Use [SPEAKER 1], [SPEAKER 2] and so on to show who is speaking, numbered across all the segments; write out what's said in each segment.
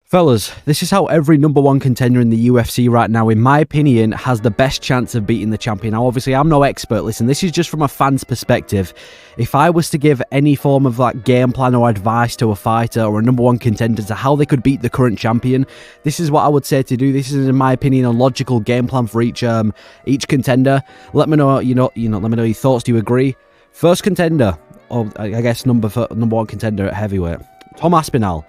[SPEAKER 1] Fellas, this is how every number one contender in the UFC right now, in my opinion, has the best chance of beating the champion. Now, obviously, I'm no expert. Listen, this is just from a fan's perspective. If I was to give any form of game plan or advice to a fighter or a number one contender to how they could beat the current champion, this is what I would say to do. This is, in my opinion, a logical game plan for each contender. Let me know, let me know your thoughts. Do you agree? First contender, or I guess number one contender at heavyweight, Tom Aspinall.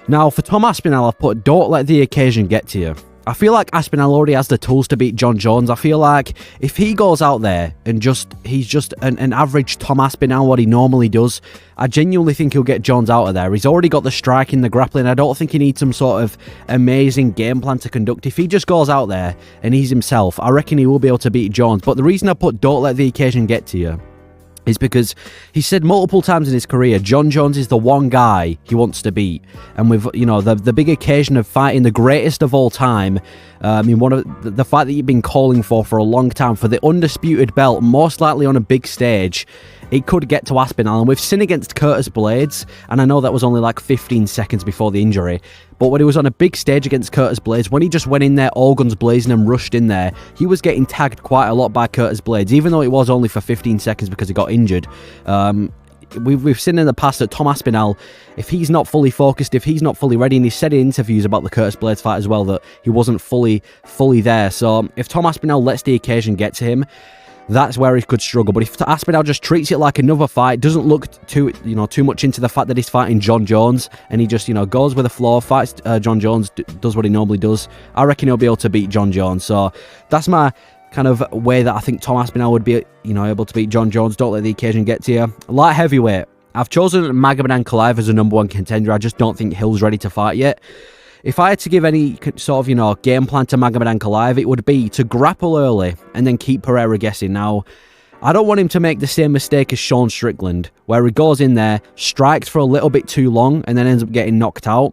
[SPEAKER 1] Now, for Tom Aspinall, I've put, don't let the occasion get to you. I feel like Aspinall already has the tools to beat Jon Jones. I feel like if he goes out there and he's just an average Tom Aspinall, what he normally does, I genuinely think he'll get Jones out of there. He's already got the striking, the grappling. I don't think he needs some sort of amazing game plan to conduct. If he just goes out there and he's himself, I reckon he will be able to beat Jones. But the reason I put, don't let the occasion get to you, is because he said multiple times in his career, Jon Jones is the one guy he wants to beat. And with, the big occasion of fighting the greatest of all time, one of the fight that you've been calling for a long time, for the undisputed belt, most likely on a big stage, it could get to Aspinall. And we've seen against Curtis Blades, and I know that was only like 15 seconds before the injury, but when he was on a big stage against Curtis Blades, when he just went in there all guns blazing and rushed in there, he was getting tagged quite a lot by Curtis Blades, even though it was only for 15 seconds because he got injured. We've seen in the past that Tom Aspinall, if he's not fully focused, if he's not fully ready, and he said in interviews about the Curtis Blades fight as well that he wasn't fully there. So if Tom Aspinall lets the occasion get to him, that's where he could struggle. But if Aspinall just treats it like another fight, doesn't look too much into the fact that he's fighting Jon Jones, and he just goes with the flow, fights Jon Jones, does what he normally does, I reckon he'll be able to beat Jon Jones. So that's my kind of way that I think Tom Aspinall would be able to beat Jon Jones. Don't let the occasion get to you. Light heavyweight, I've chosen Magomed Ankalaev as a number one contender. I just don't think Hill's ready to fight yet. If I had to give any sort of, game plan to Magomed Ankalaev, it would be to grapple early and then keep Pereira guessing. Now, I don't want him to make the same mistake as Sean Strickland, where he goes in there, strikes for a little bit too long, and then ends up getting knocked out.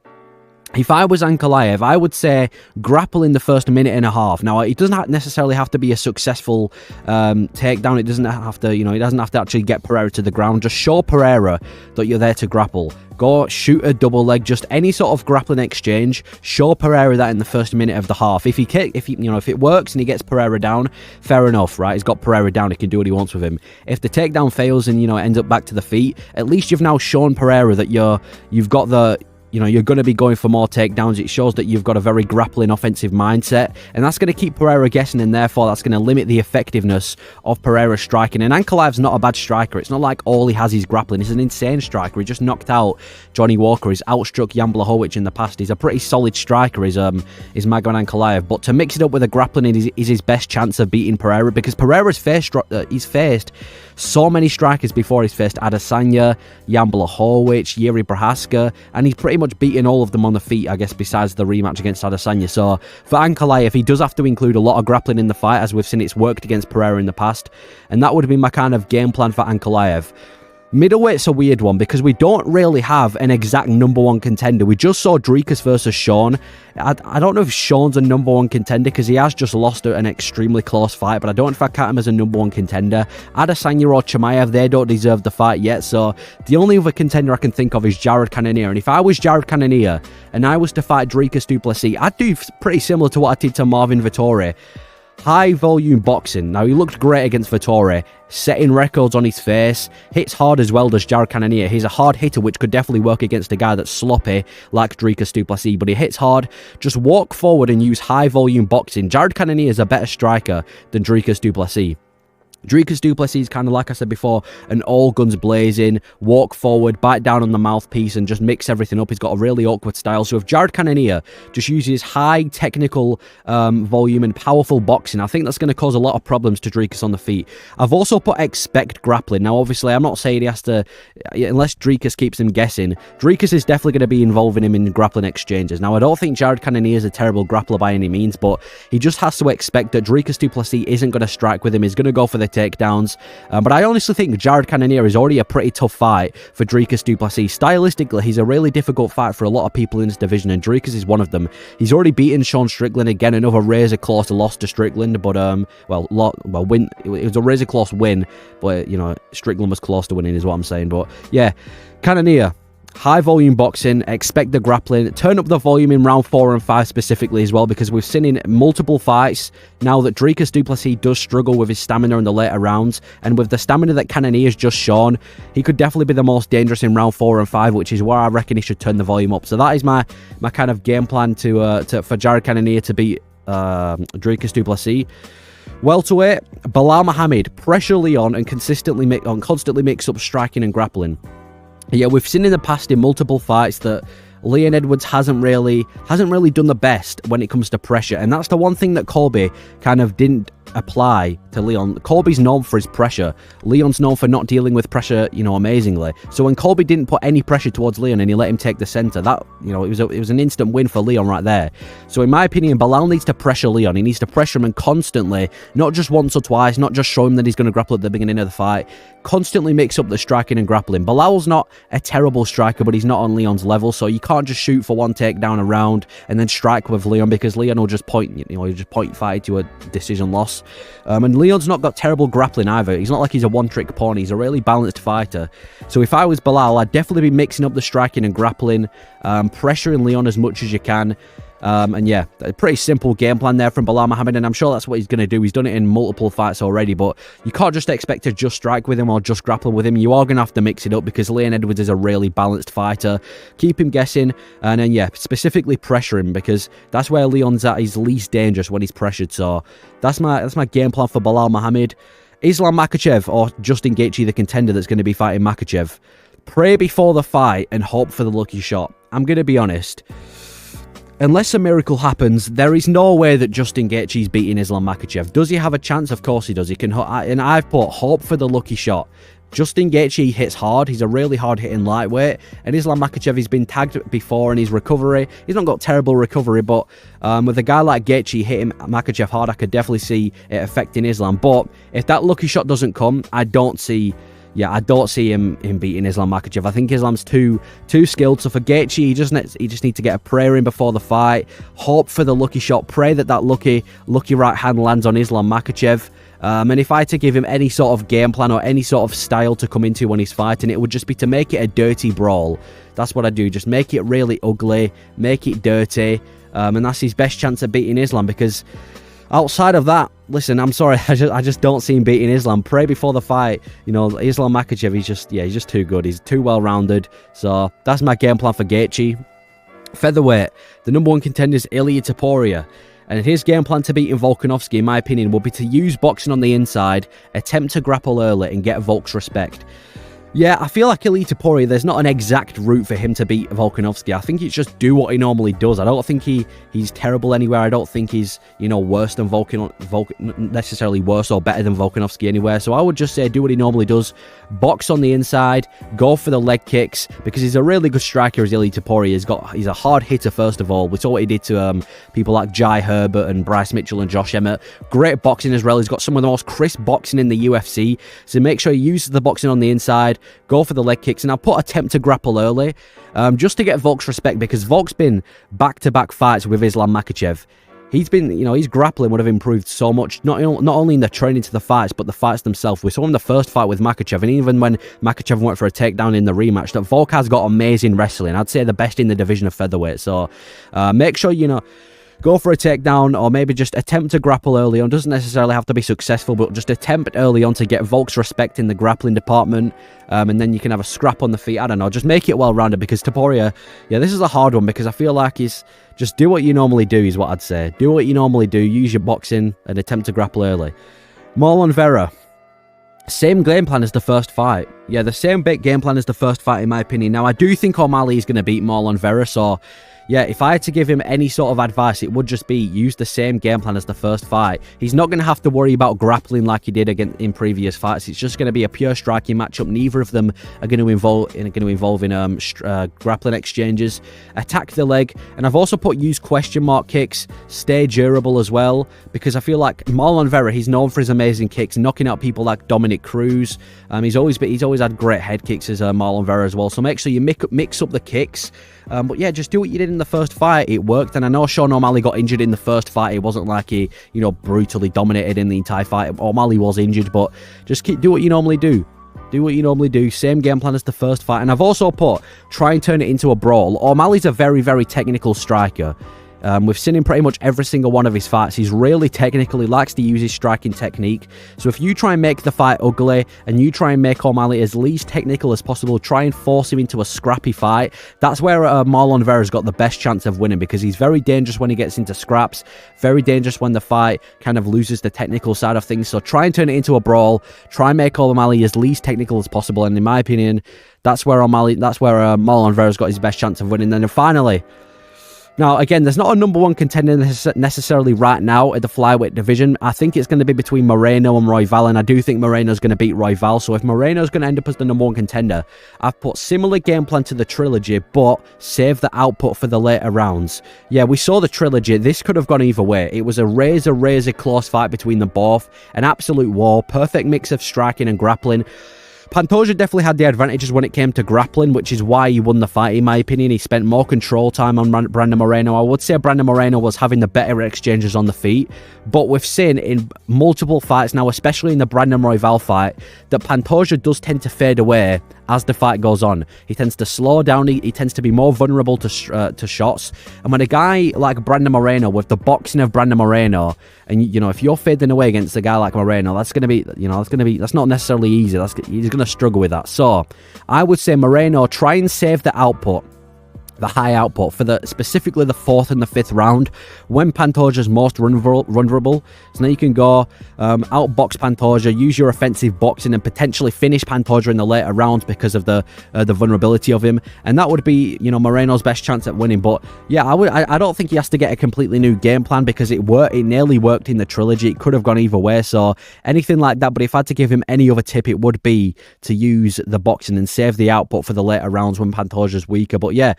[SPEAKER 1] If I was Ankalaev, I would say grapple in the first minute and a half. Now, it doesn't necessarily have to be a successful takedown. It doesn't have to, he doesn't have to actually get Pereira to the ground. Just show Pereira that you're there to grapple. Go shoot a double leg, just any sort of grappling exchange. Show Pereira that in the first minute of the half. If it works and he gets Pereira down, fair enough, right? He's got Pereira down. He can do what he wants with him. If the takedown fails and ends up back to the feet, at least you've now shown Pereira that you've got the. You're going to be going for more takedowns. It shows that you've got a very grappling offensive mindset, and that's going to keep Pereira guessing, and therefore that's going to limit the effectiveness of Pereira striking. And Ankalaev's not a bad striker. It's not like all he has is grappling. He's an insane striker. He just knocked out Johnny Walker. He's outstruck Jan Blachowicz in the past. He's a pretty solid striker, is Magomed Ankalaev. But to mix it up with a grappling is his best chance of beating Pereira, because Pereira's faced so many strikers before. He's faced Adesanya, Jan Blachowicz, Jiří Procházka, and he's pretty much beaten all of them on the feet, I guess, besides the rematch against Adesanya. So for Ankalaev, he does have to include a lot of grappling in the fight, as we've seen it's worked against Pereira in the past, and that would have been my kind of game plan for Ankalaev. Middleweight's a weird one because we don't really have an exact number one contender. We just saw Dricus versus Sean. I don't know if Sean's a number one contender because he has just lost an extremely close fight, but I don't know if I count him as a number one contender. Adesanya or Chimaev, they don't deserve the fight yet, so the only other contender I can think of is Jared Cannonier. And if I was Jared Cannonier and I was to fight Dricus du Plessis, I'd do pretty similar to what I did to Marvin Vettori. High volume boxing. Now, he looked great against Vettori, setting records on his face, hits hard as well, does Jared Cannonier. He's a hard hitter, which could definitely work against a guy that's sloppy like Dricus du Plessis, but he hits hard. Just walk forward and use high volume boxing. Jared Cannonier is a better striker than Dricus du Plessis. Dricus du Plessis is kind of, like I said before, an all guns blazing, walk forward, bite down on the mouthpiece and just mix everything up. He's got a really awkward style. So if Jared Cannonier just uses high technical volume and powerful boxing, I think that's going to cause a lot of problems to Dricus on the feet. I've also put expect grappling. Now, obviously, I'm not saying he has to, unless Dricus keeps him guessing, Dricus is definitely going to be involving him in grappling exchanges. Now, I don't think Jared Cannonier is a terrible grappler by any means, but he just has to expect that Dricus du Plessis isn't going to strike with him. He's going to go for the takedowns, but I honestly think Jared Cannonier is already a pretty tough fight for Dricus du Plessis. Stylistically, he's a really difficult fight for a lot of people in this division, and Dricus is one of them. He's already beaten Sean Strickland, again, another razor close loss to Strickland, but win. It was a razor close win, but Strickland was close to winning, is what I'm saying. But yeah, Cannonier, high volume boxing, expect the grappling, turn up the volume in round 4 and 5 specifically as well, because we've seen in multiple fights now that Dricus du Plessis does struggle with his stamina in the later rounds, and with the stamina that Cannonier has just shown, he could definitely be the most dangerous in round 4 and 5, which is where I reckon he should turn the volume up. So that is my kind of game plan for Jared Cannonier to beat Dricus du Plessis. Welterweight, Belal Muhammad, pressure Leon and constantly mix up striking and grappling. Yeah, we've seen in the past in multiple fights that Leon Edwards hasn't really done the best when it comes to pressure, and that's the one thing that Colby kind of didn't apply to Leon. Colby's known for his pressure. Leon's known for not dealing with pressure, amazingly. So when Colby didn't put any pressure towards Leon and he let him take the center, that, it was an instant win for Leon right there. So in my opinion, Belal needs to pressure Leon. He needs to pressure him and constantly, not just once or twice, not just show him that he's going to grapple at the beginning of the fight, constantly mix up the striking and grappling. Belal's not a terrible striker, but he's not on Leon's level, so you can't just shoot for one takedown a round and then strike with Leon, because Leon will just point, he'll just point fight to a decision loss. And Leon's not got terrible grappling either. He's not like he's a one-trick pony. He's a really balanced fighter. So if I was Belal, I'd definitely be mixing up the striking and grappling, pressuring Leon as much as you can. And yeah, a pretty simple game plan there from Belal Muhammad, and I'm sure that's what he's going to do. He's done it in multiple fights already, but you can't just expect to just strike with him or just grapple with him. You are going to have to mix it up, because Leon Edwards is a really balanced fighter. Keep him guessing, and then yeah, specifically pressure him, because that's where Leon's at his least dangerous, when he's pressured. So that's my game plan for Belal Muhammad. Islam Makhachev or Justin Gaethje, the contender that's going to be fighting Makhachev. Pray before the fight and hope for the lucky shot. I'm going to be honest. Unless a miracle happens, there is no way that Justin Gaethje is beating Islam Makhachev. Does he have a chance? Of course he does. He can, and I've put hope for the lucky shot. Justin Gaethje hits hard. He's a really hard-hitting lightweight, and Islam Makhachev, he's been tagged before in his recovery. He's not got terrible recovery, but with a guy like Gaethje hitting Makhachev hard, I could definitely see it affecting Islam. But if that lucky shot doesn't come, I don't see him beating Islam Makhachev. I think Islam's too skilled. So for Gaethje, he just needs to get a prayer in before the fight, hope for the lucky shot, pray that lucky right hand lands on Islam Makhachev. And if I had to give him any sort of game plan or any sort of style to come into when he's fighting, it would just be to make it a dirty brawl. That's what I do. Just make it really ugly, make it dirty, and that's his best chance at beating Islam, because outside of that, listen, I'm sorry, I just don't see him beating Islam. Pray before the fight. Islam Makhachev, he's just too good. He's too well-rounded. So that's my game plan for Gaethje. Featherweight, the number 1 contender is Ilia Topuria. And his game plan to beating Volkanovski, in my opinion, will be to use boxing on the inside, attempt to grapple early, and get Volk's respect. Yeah, I feel like Ilia Topuria, there's not an exact route for him to beat Volkanovski. I think it's just do what he normally does. I don't think he's terrible anywhere. I don't think he's, worse than necessarily worse or better than Volkanovski anywhere. So I would just say do what he normally does. Box on the inside, go for the leg kicks, because he's a really good striker as Ilia Topuria. He's a hard hitter, first of all. We saw what he did to people like Jai Herbert and Bryce Mitchell and Josh Emmett. Great boxing as well. He's got some of the most crisp boxing in the UFC. So make sure he uses the boxing on the inside. Go for the leg kicks, and I'll put attempt to grapple early, just to get Volk's respect, because Volk's been back-to-back fights with Islam Makhachev. He's been, his grappling would have improved so much, not only in the training to the fights, but the fights themselves. We saw him the first fight with Makhachev, and even when Makhachev went for a takedown in the rematch, that Volk has got amazing wrestling. I'd say the best in the division of featherweight. So make sure, go for a takedown, or maybe just attempt to grapple early on. Doesn't necessarily have to be successful, but just attempt early on to get Volk's respect in the grappling department, and then you can have a scrap on the feet. I don't know, just make it well-rounded, because Topuria, yeah, this is a hard one, because I feel like he's just do what you normally do is what I'd say. Do what you normally do, use your boxing, and attempt to grapple early. Marlon Vera, same game plan as the first fight. Yeah, the same big game plan as the first fight, in my opinion. Now, I do think O'Malley is going to beat Marlon Vera, so yeah, if I had to give him any sort of advice, it would just be use the same game plan as the first fight. He's not going to have to worry about grappling like he did again in previous fights. It's just going to be a pure striking matchup. Neither of them are going to involve in grappling exchanges. Attack the leg, and I've also put use question mark kicks. Stay durable as well, because I feel like Marlon Vera, he's known for his amazing kicks, knocking out people like Dominic Cruz. He's always had great head kicks as Marlon Vera as well. So make sure you mix up the kicks. But yeah, just do what you did in the first fight. It worked, and I know Sean O'Malley got injured in the first fight. It wasn't like he, brutally dominated in the entire fight. O'Malley was injured, but just do what you normally do. Do what you normally do. Same game plan as the first fight. And I've also put, try and turn it into a brawl. O'Malley's a very, very technical striker. We've seen him pretty much every single one of his fights. He's really technical. He likes to use his striking technique. So if you try and make the fight ugly and you try and make O'Malley as least technical as possible, try and force him into a scrappy fight, that's where Marlon Vera's got the best chance of winning, because he's very dangerous when he gets into scraps, very dangerous when the fight kind of loses the technical side of things. So try and turn it into a brawl. Try and make O'Malley as least technical as possible. And in my opinion, that's where Marlon Vera's got his best chance of winning. And then finally, now, again, there's not a number one contender necessarily right now at the flyweight division. I think it's going to be between Moreno and Royval, and I do think Moreno's going to beat Royval. So if Moreno's going to end up as the number one contender, I've put similar game plan to the trilogy, but save the output for the later rounds. Yeah, we saw the trilogy. This could have gone either way. It was a razor close fight between them both. An absolute war. Perfect mix of striking and grappling. Pantoja definitely had the advantages when it came to grappling, which is why he won the fight, in my opinion. He spent more control time on Brandon Moreno. I would say Brandon Moreno was having the better exchanges on the feet, but we've seen in multiple fights now, especially in the Brandon Royval fight, that Pantoja does tend to fade away as the fight goes on. He tends to slow down, he tends to be more vulnerable to shots, and when a guy like Brandon Moreno, with the boxing of Brandon Moreno, and you know, if you're fading away against a guy like Moreno, that's going to be, you know, that's not necessarily easy. He's going to struggle with that. So I would say Moreno, try and save the output, the high output, for specifically the 4th and the 5th round, when Pantoja's most vulnerable. So now you can go outbox Pantoja, use your offensive boxing, and potentially finish Pantoja in the later rounds because of the vulnerability of him. And that would be, you know, Moreno's best chance at winning. But yeah, I don't think he has to get a completely new game plan, because it nearly worked in the trilogy. It could have gone either way. So anything like that. But if I had to give him any other tip, it would be to use the boxing and save the output for the later rounds when Pantoja's weaker. But yeah,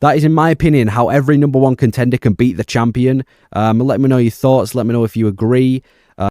[SPEAKER 1] that is, in my opinion, how every number one contender can beat the champion. Let me know your thoughts. Let me know if you agree.